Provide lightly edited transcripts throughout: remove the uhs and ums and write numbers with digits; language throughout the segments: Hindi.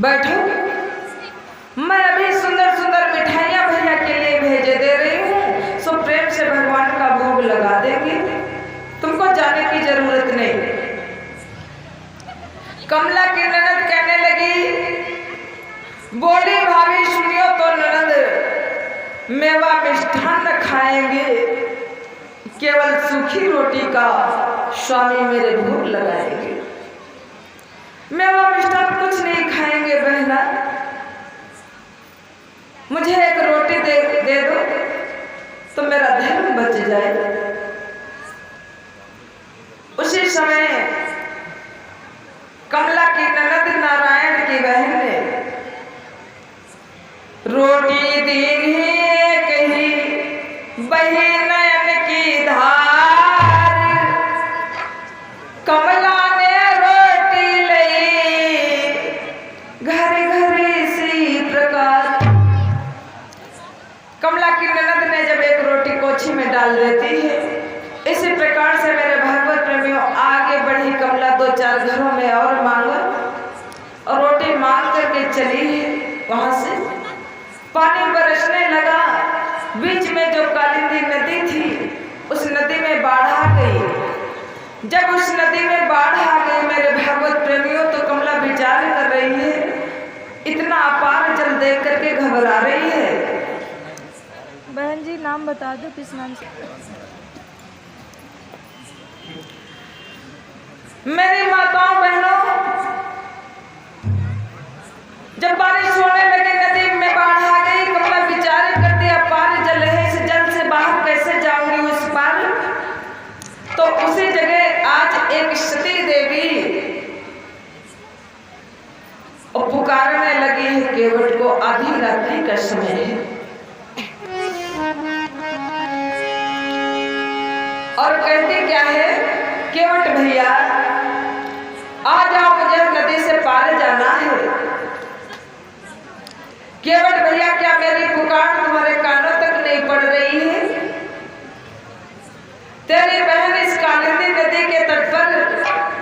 बैठो, मैं अभी सुंदर सुंदर मिठाइयाँ भैया के लिए भेजे दे रही हूँ, सो प्रेम से भगवान का भोग लगा देंगे, तुमको जाने की जरूरत नहीं। कमला की ननद कहने लगी, बोली भाभी सुनियो तो ननद, मेवा मिष्ठान खाएंगे, केवल सूखी रोटी का स्वामी मेरे भोग लगाएंगे, मेवा मिष्ठान कुछ नहीं खाएंगे बहना, मुझे एक रोटी दे दो तो मेरा धर्म बच जाए। उसी समय कमला की ननद नारायण की बहन ने रोटी दी कही बही नयन की धार, कमला ने रोटी ली घर घर इसी प्रकार। कमला की ननद ने जब एक रोटी कोठी में डाल देती है, इसी प्रकार से मेरे भागवत प्रेमियों आगे बढ़ी कमला, दो चार घरों में और मांगा और रोटी मांग करके चली है। वहां से पानी बरसने लगा, बीच में जो कालिंदी नदी थी उस नदी में बाढ़ आ गई। जब उस नदी में बाढ़ आ गई मेरे भागवत प्रेमियों, तो कमला विचार कर रही है, इतना अपार जल देख करके घबरा रही है। बहन जी नाम बता दो, किस नाम से? मेरी माताओं बहनों, जब बारिश होने लगी, नदी में बाढ़ आ गई, कमला विचार करती अपार जल है, इस जल से बाहर कैसे जाऊंगी उस पार। तो उसी जगह आज एक सती देवी और पुकारने लगी है केवट को, आधी रात्रि का समय है और कहती क्या है, केवट भैया आ जाओ, मुझे नदी से पार जाना है। केवट भैया क्या मेरी पुकार तुम्हारे कानों तक नहीं पड़ रही है? तेरी बहन इस कालिंदी नदी के तट पर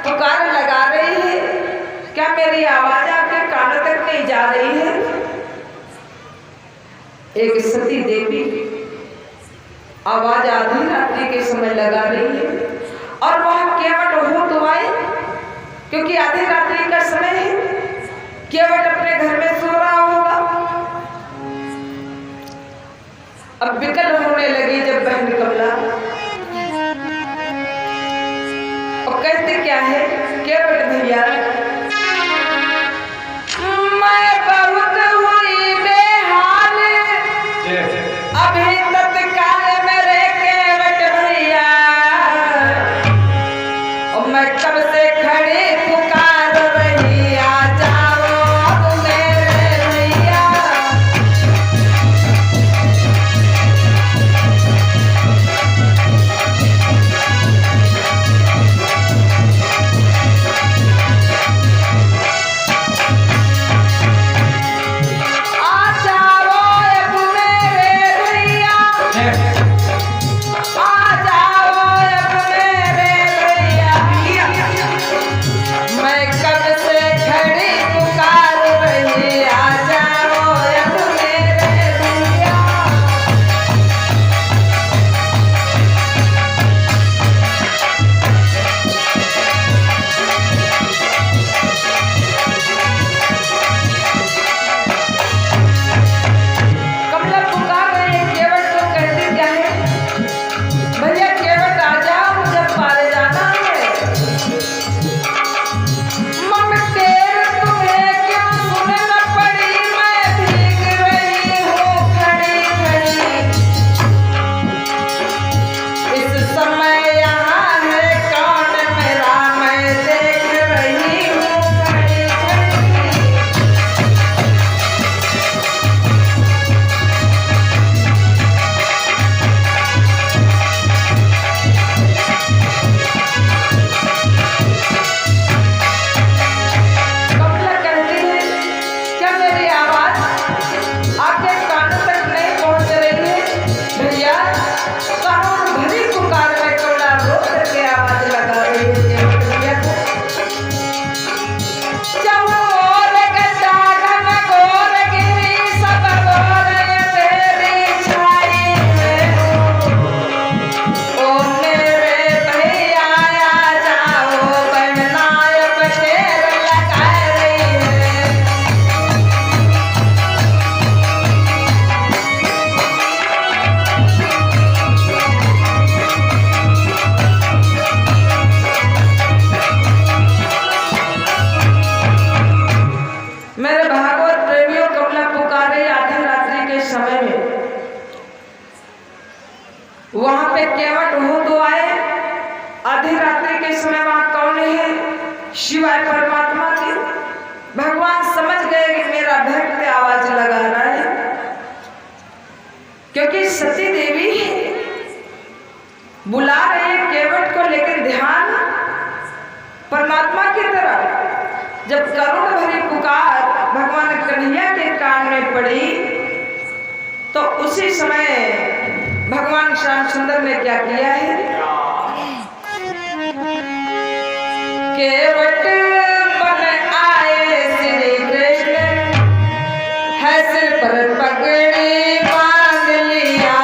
पुकार लगा रही है, क्या मेरी आवाज आपके कानों तक नहीं जा रही है? एक सती देवी आवाज आधी रात्रि के समय लगा रही है और वह केवट हो तो आए, क्योंकि आधी रात्रि का समय है, केवट अपने घर में सो रहा होगा। अब विकल होने लगी जब बहन कमला, और कहते क्या है, केवट भैया मैं बहुत हुई बेहाल, अभी तत्काल मेरे केवट भैया, और मैं कब से खड़ी पुकार रही, आ जाओ अब मेरे भैया। शिवाय परमात्मा की। भगवान समझ गए कि मेरा भक्त आवाज लगा रहा है, क्योंकि सती देवी बुला रही है केवट को, लेकिन ध्यान परमात्मा की तरफ। जब करुण भरी पुकार भगवान कन्हैया के कान में पड़ी, तो उसी समय भगवान श्याम सुंदर ने क्या किया है, केवट बन आए श्री कृष्ण, है सिर पर पगड़ी बांध लिया।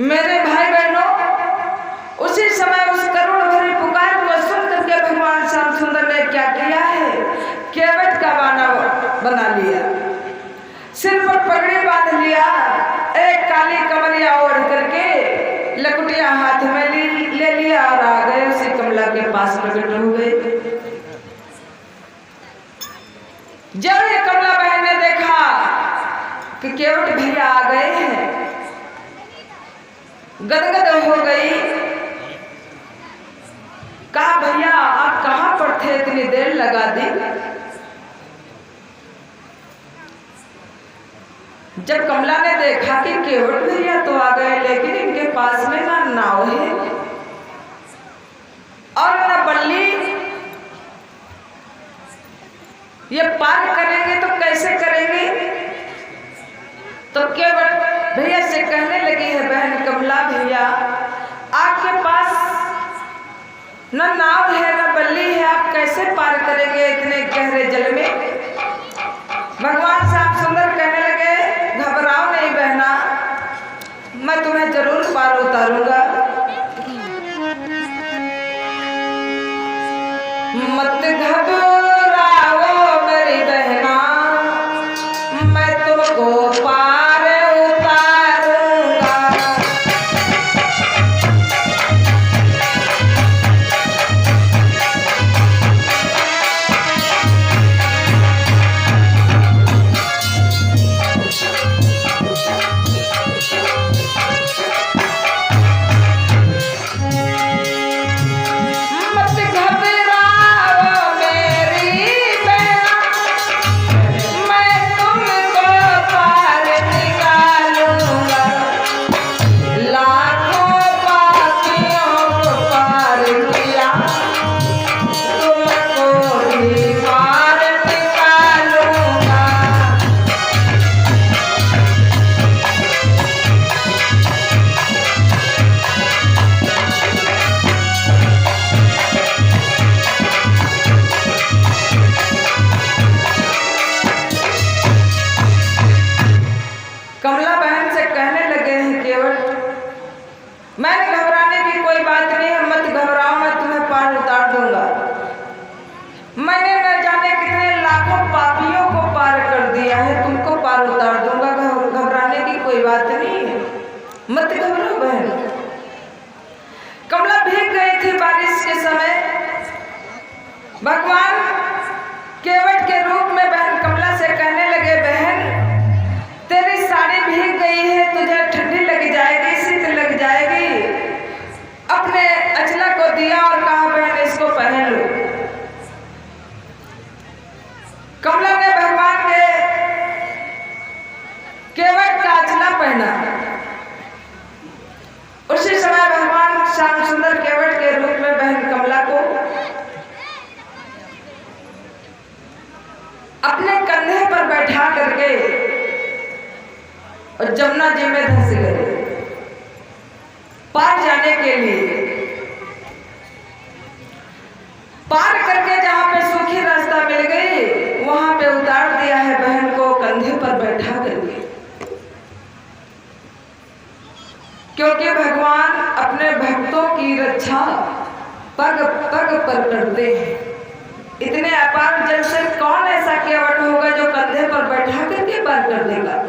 मेरे भाई बहनों, उसी समय उस करुण भरी पुकार को सुन करके भगवान श्याम सुंदर ने क्या किया है, केवट का बाना बना लिया, सिर पर पगड़ी बांध लिया, एक काली कमरिया ओढ़ करके लकुटिया हाथ में ले लिया और आ गए उसी कमला के पास प्रकट हुए। जब ये कमला बहन ने देखा कि केवट भैया आ गए हैं, गदगद हो गई। कहा भैया आप कहां पर थे, इतनी देर लगा दी। जब कमला ने देखा कि केवट भैया तो आ गए, लेकिन इनके पास में ना नाव है और ना बल्ली, ये पार करेंगे तो कैसे करेंगे। तो केवट भैया से कहने लगी है, बहन कमला भैया आपके पास न नाव है न बल्ली है, आप कैसे पार करेंगे इतने गहरे जल में। भगवान श्याम सुंदर कहने लगे, घबराओ नहीं बहना, मैं तुम्हें जरूर पार उतारूंगा। मत घबराओ मेरी बहना, मैं तुमको पार मैंने घबराने की कोई बात नहीं है, मत घबराओ, मैं तुम्हें पार उतार दूंगा। मैंने न जाने कितने लाखों पापियों को पार कर दिया है, तुमको पार उतार दूंगा, घबराने की कोई बात नहीं है, मत घबराओ बहन। कमला भीग गई थी बारिश के समय। भगवान केवट के रूप में बहन कमला से कहने लगे, बहन तेरी साड़ी भीग गई है, तुझे ठंडी लग जाएगी, शीत लग जाएगी। अपने अचला को दिया और कहा, बहन इसको पहन लो। कमला ने भगवान के केवट का अचला पहना। उसी समय भगवान श्याम सुंदर केवट के रूप में बहन कमला को और जमुना जी में धंस गए पार जाने के लिए। पार करके जहाँ पे सूखी रास्ता मिल गई वहां पे उतार दिया है बहन को, कंधे पर बैठा करके, क्योंकि भगवान अपने भक्तों की रक्षा पग पग पर करते हैं। इतने अपार जल से कौन ऐसा केवट होगा जो कंधे पर बैठा करके पार कर देगा।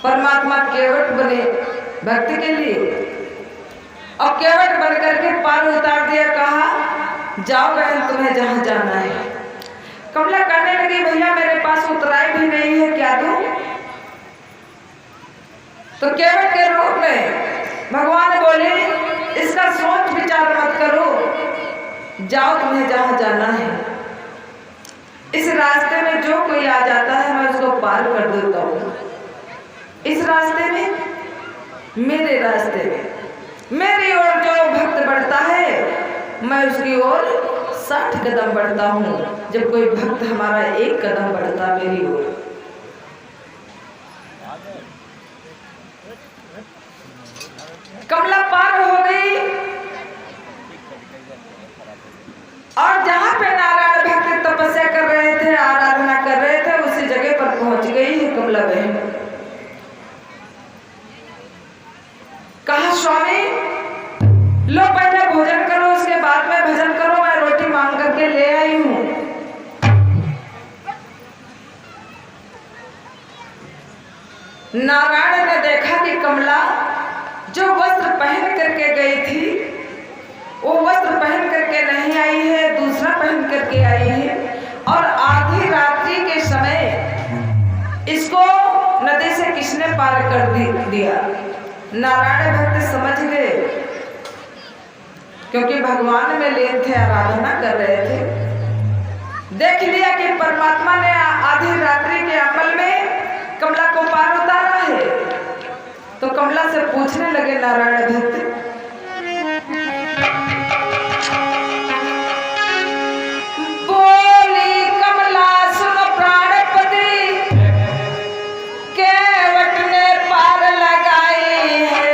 परमात्मा केवट बने भक्त के लिए और केवट बन करके पार उतार दिया। कहा जाओ बहन तुम्हें जहां जाना है। कमला कहने लगी भैया मेरे पास उतराई भी नहीं है, क्या दूं? तो केवट के रूप में भगवान बोले इसका सोच विचार मत करो, जाओ तुम्हें जहां जाना है। इस रास्ते में जो कोई आ जाता है मैं उसको पार कर देता हूँ। इस रास्ते में, मेरे रास्ते में मेरी ओर जो भक्त बढ़ता है मैं उसकी ओर 60 कदम बढ़ता हूँ। जब कोई भक्त हमारा 1 कदम बढ़ता मेरी ओर, कमला पार हो गई और जहां पे नारायण भक्त तपस्या कर रहे थे, आराधना कर रहे थे, उसी जगह पर पहुंच गई है कमला बहन। कहा स्वामी लो पहले भोजन करो, उसके बाद में भजन करो, मैं रोटी मांग करके ले आई हूं। नारायण ने देखा कि कमला जो वस्त्र पहन करके गई थी वो वस्त्र पहन करके नहीं आई है, दूसरा पहन करके आई है। और आधी रात्रि के समय इसको नदी से किसने पार कर दिया? नारायण भक्त समझ गए, क्योंकि भगवान में लीन थे, आराधना कर रहे थे। देख लिया कि परमात्मा ने आधी रात्रि के अमल में कमला को पार उतारा है। तो कमला से पूछने लगे नारायण भक्त, बोली कमला सुन प्राणपति, केवट ने पार लगाई है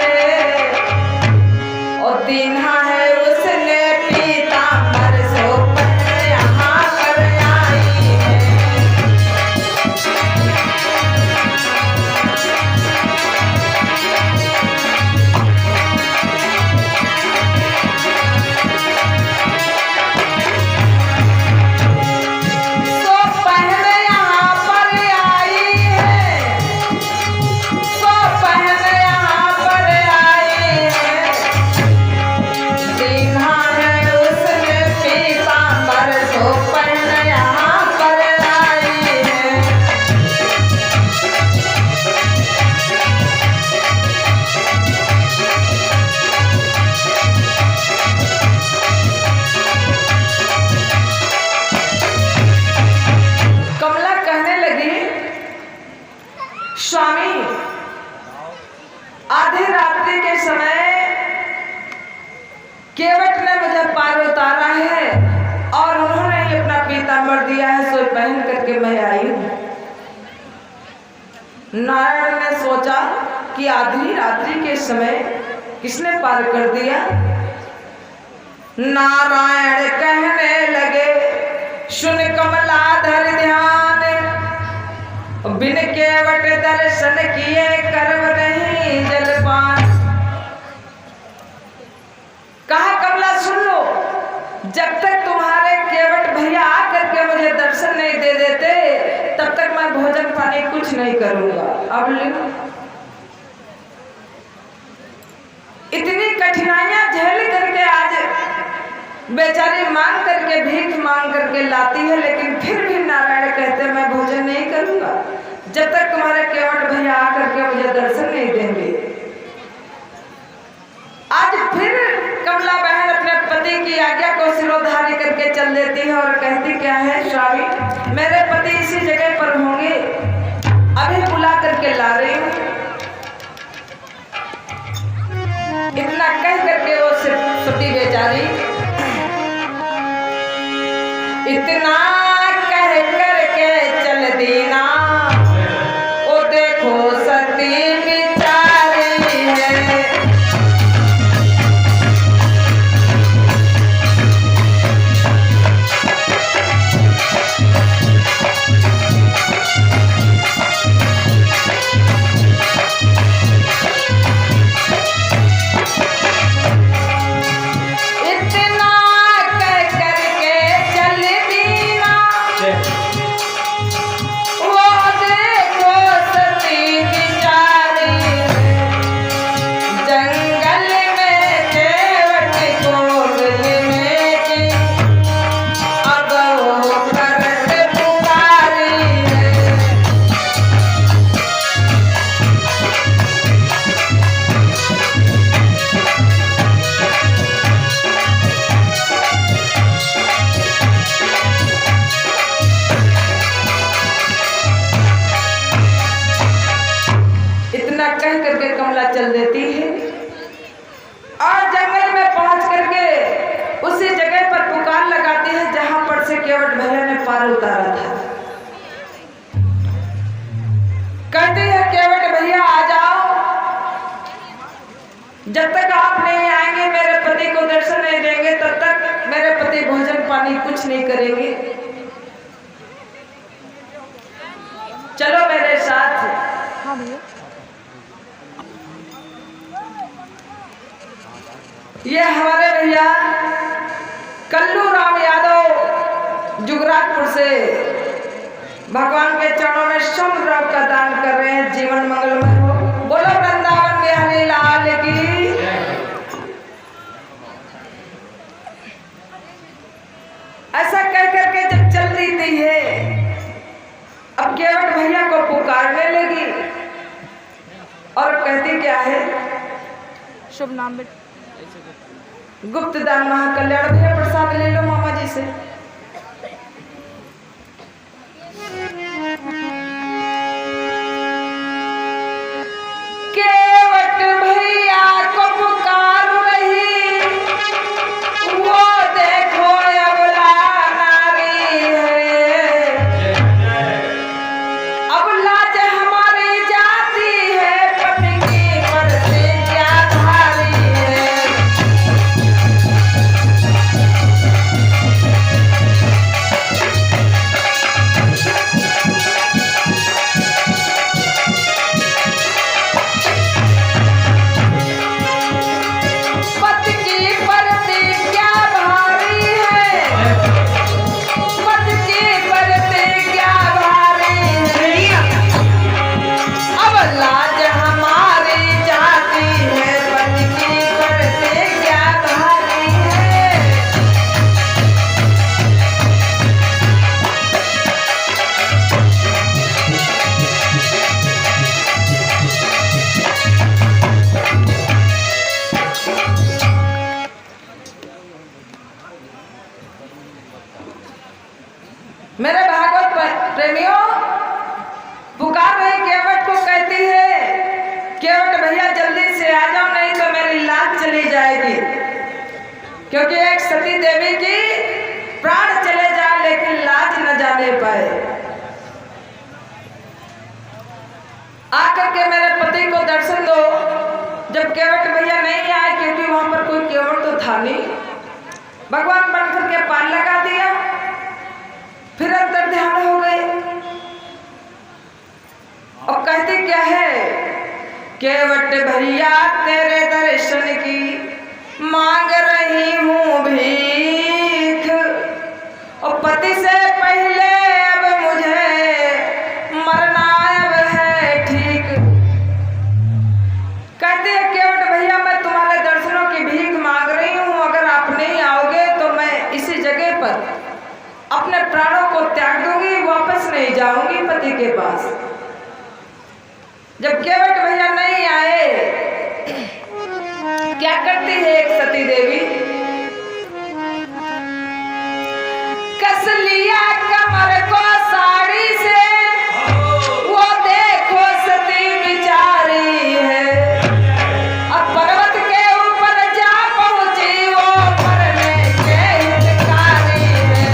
और दीन्हा है उसने पीतांबर सो पर यहाँ पर आई है। स्वामी आधी रात्रि के समय केवट ने मुझे पार उतारा है और उन्होंने ही अपना पीतांबर दिया है, सो पहन करके मैं आई हूं। नारायण ने सोचा कि आधी रात्रि के समय किसने पार कर दिया। नारायण कहने लगे सुन कमला धर ध्यान, बिन केवट दर्शन किए कर्म नहीं जलपान। कहा कमला सुन लो, जब तक तुम्हारे केवट भैया आकर के मुझे दर्शन नहीं दे देते तब तक मैं भोजन पानी कुछ नहीं करूंगा। अब लो इतनी कठिनाइयां झेल करके आज बेचारी मांग करके भीख मांग करके लाती है, लेकिन फिर भी नारायण कहते मैं भोजन नहीं करूंगा जब तक तुम्हारे केवट भैया आकर के मुझे दर्शन नहीं देंगे। आज फिर कमला बहन अपने पति की आज्ञा को सिरोधार्य करके चल देती है और कहती क्या है स्वामी मेरे पति इसी जगह पर होंगे, अभी बुला करके ला रही हूँ। इतना कह करके वो सती बेचारी इतना कह करके चल दीना चल देती है और जंगल में पहुंच करके उसी जगह पर पुकार लगाती है जहां पर से केवट भैया ने पार उतारा था। कहती है केवट भैया आ जाओ, जब तक आप नहीं आएंगे मेरे पति को दर्शन नहीं देंगे तब तक मेरे पति भोजन पानी कुछ नहीं करेंगे, चलो मेरे साथ। हाँ भैया। ये हमारे भैया कल्लू राम यादव जुगराजपुर से भगवान के चरणों में स्वर्ण द्रव्य का दान कर रहे हैं। जीवन मंगलमय हो, बोलो वृंदावन बिहारी लाल की। ऐसा कह करके जब चल देती है, अब केवट भैया को पुकारने लगी और कहती क्या है? शुभ नाम बेटा। गुप्त दान महाकल्याण। भैया प्रसाद ले लो मामा जी से। केवट भैया को पुकार रही, वो देखो अबला नारी है, अब लाज हमारी जाती है, पति की मर्जी क्या भारी है। पति की परती क्या भारी है, पति की परती क्या भारी है, अब लाज हमारी जाती है, पति की परती क्या भारी है। मेरे भागवत प्रेमियों, पुकार रही केवट को, कहती है केवट भैया जल्दी से आ जाओ, नहीं तो मेरी लाज चली जाएगी, क्योंकि एक सती देवी की प्राण चले जाए लेकिन लाज न जाने पाए। आकर के मेरे पति को दर्शन दो। जब केवट भैया नहीं आए, क्योंकि वहां पर कोई केवट तो था नहीं, भगवान बन करके पार लगा दिया, फिर अंतर ध्यान हो गए और कहते क्या है? केवट भैया तेरे दर्शन की मांग रही हूँ भीख, और पति से पहले अब मुझे मरना अब है ठीक। कहते हैं केवट भैया मैं तुम्हारे दर्शनों की भीख मांग रही हूँ, अगर आप नहीं आओगे तो मैं इसी जगह पर अपने प्राणों को त्याग दूंगी, वापस नहीं जाऊंगी पति के पास। जब केवट भैया नहीं आए, क्या करती है एक सती देवी? कस लिया कमर को साड़ी से, वो देखो सती बिचारी है, अब पर्वत के ऊपर जा पहुंची, वो मरने के हितकारी है।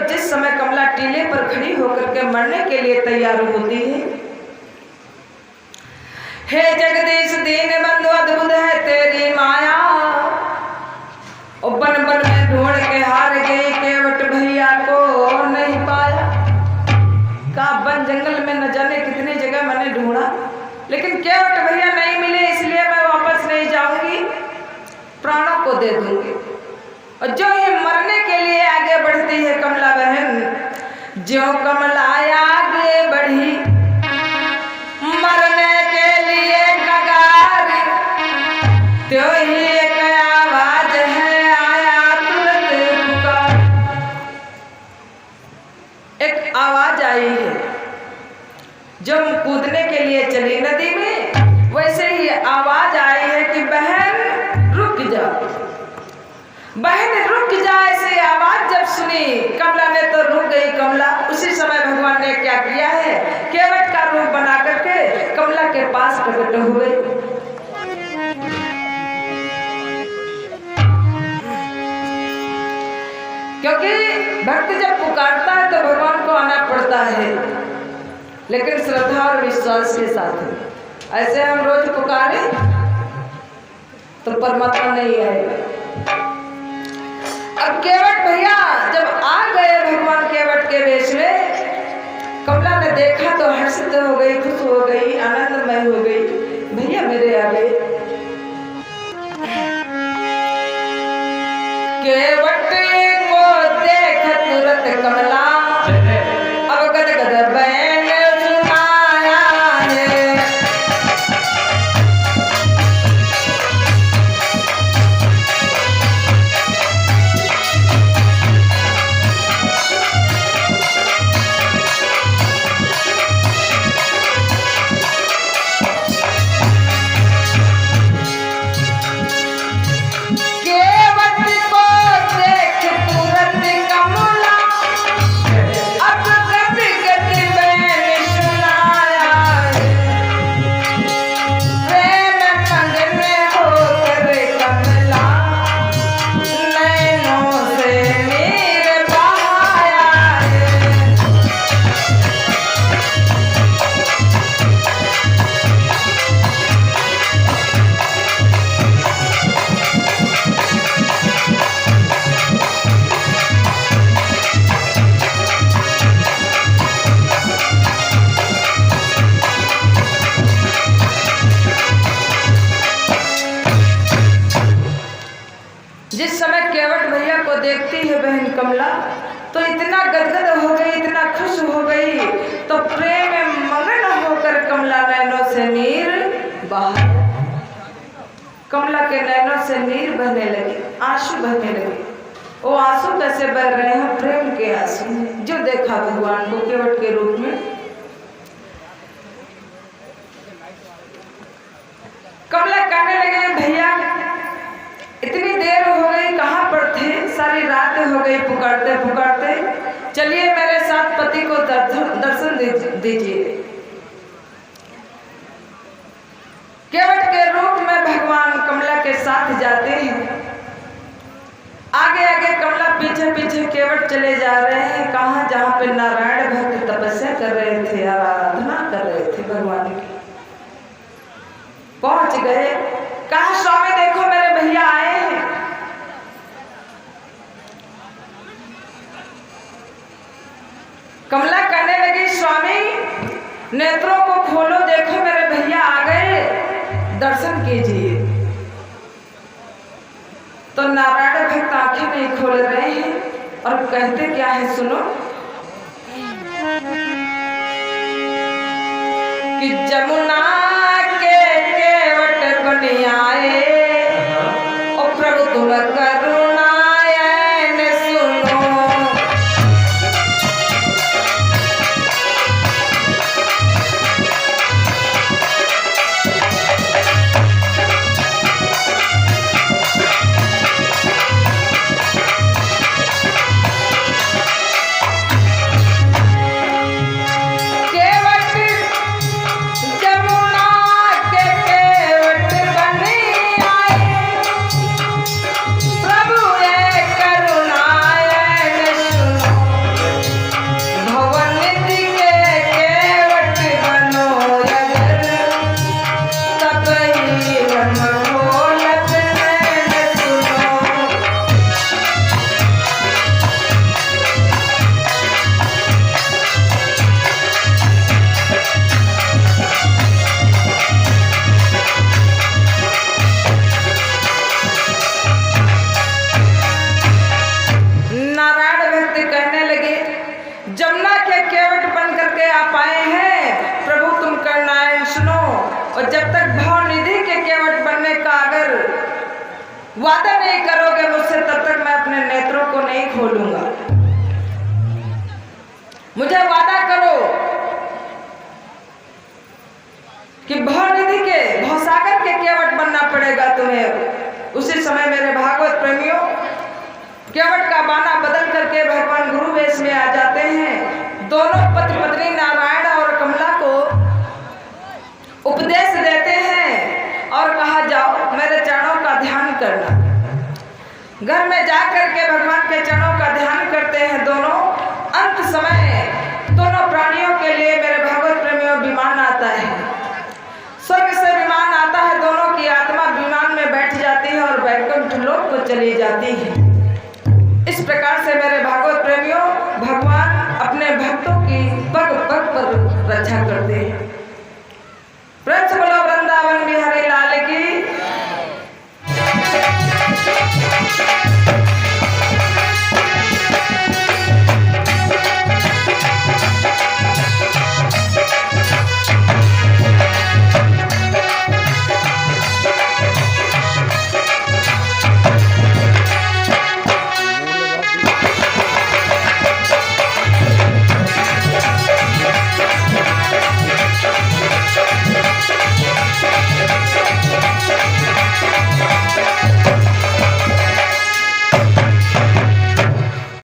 जिस समय कमला टीले पर खड़ी होकर के मरने के लिए तैयार होती है, हे जगदीश दीन बंधु अद्भुत है तेरी माया, और बन बन में ढूंढ के हार गई, केवट भैया को नहीं पाया। का वन जंगल में न जाने कितनी जगह मैंने ढूंढा, लेकिन केवट भैया नहीं मिले, इसलिए मैं वापस नहीं जाऊंगी, प्राणों को दे दूंगी। और जो ये मरने के लिए आगे बढ़ती है कमला बहन, जो कमला आगे बढ़ी मरने के लिए कगार, त्यो ही एक आवाज है आया तुरंत पुकार। एक आवाज आई है, जब कूदने के लिए चली नदी में, वैसे ही आवाज आई है कि बहन रुक जा, बहन रुक जा। ऐसे आवाज जब सुनी कमला ने तो रुक गई कमला। उसी समय भगवान ने क्या किया है, केवट का रूप बना करके कमला के पास प्रकट हुए। क्योंकि भक्त जब पुकारता है तो भगवान को आना पड़ता है, लेकिन श्रद्धा और विश्वास के साथ। ऐसे हम रोज पुकारे तो परमात्मा नहीं आएगा। अब केवट भैया जब आ गए भगवान केवट के वेश में, कमला ने देखा तो हर्षित हो गई, खुश हो गई, आनंदमय हो गई, भैया मेरे आ गए। केवट को देख तुरंत कमला अब गदगद बैन सुनाया है। जिस समय केवट भैया को देखती है बहन कमला, तो इतना गदगद हो गई, इतना खुश हो गई, तो प्रेम में मगन होकर कमला नैनों से नीर बहा। कमला के नैनों से नीर बहने लगी, आंसू बहने लगे। वो आंसू कैसे बह रहे हैं, प्रेम के आंसू, जो देखा भगवान को केवट के रूप में। कमला कहने लगे, भैया इतनी देर हो गई, कहाँ पर थे, सारी रात हो गई पुकारते पुकारते, चलिए मेरे साथ पति को दर्शन दीजिए। केवट के रूप में भगवान कमला के साथ जाते हैं। आगे आगे कमला, पीछे पीछे केवट चले जा रहे हैं। कहाँ, जहाँ पे नारायण भक्त तपस्या कर रहे थे, आराधना कर रहे थे भगवान की। पहुंच गए, कहा स्वामी देखो मेरे भैया आए हैं। कमला कहने लगी, स्वामी नेत्रों को खोलो, देखो मेरे भैया आ गए, दर्शन कीजिए। तो नारायण भक्त आंखें नहीं खोल रहे हैं और कहते क्या है, सुनो कि जमुना के केवट बन आए, और प्रभु तुम करुणायन सुनो। वादा नहीं करोगे मुझसे तब तक मैं अपने नेत्रों को नहीं खोलूंगा। मुझे वादा करो कि भवनिधि के भवसागर के केवट बनना पड़ेगा तुम्हें। उसी समय मेरे भागवत प्रेमियों केवट का बाना बदल करके भगवान गुरु वेश में आ जाते हैं। दोनों पति पत्नी नारायण और कमला को उपदेश देते हैं और कहा जाओ मेरे चरणों का ध्यान करना। घर में जाकर के भगवान के चरणों का ध्यान करते हैं दोनों। अंत समय दोनों प्राणियों के लिए मेरे भागवत प्रेमियों विमान आता है, स्वर्ग से विमान आता है। दोनों की आत्मा विमान में बैठ जाती है और वैकुंठ लोक को चली जाती है। इस प्रकार से मेरे भागवत प्रेमियों भगवान अपने भक्तों की पग पग पर रक्षा करते हैं। प्रेम से बोलो वृंदावन बिहारी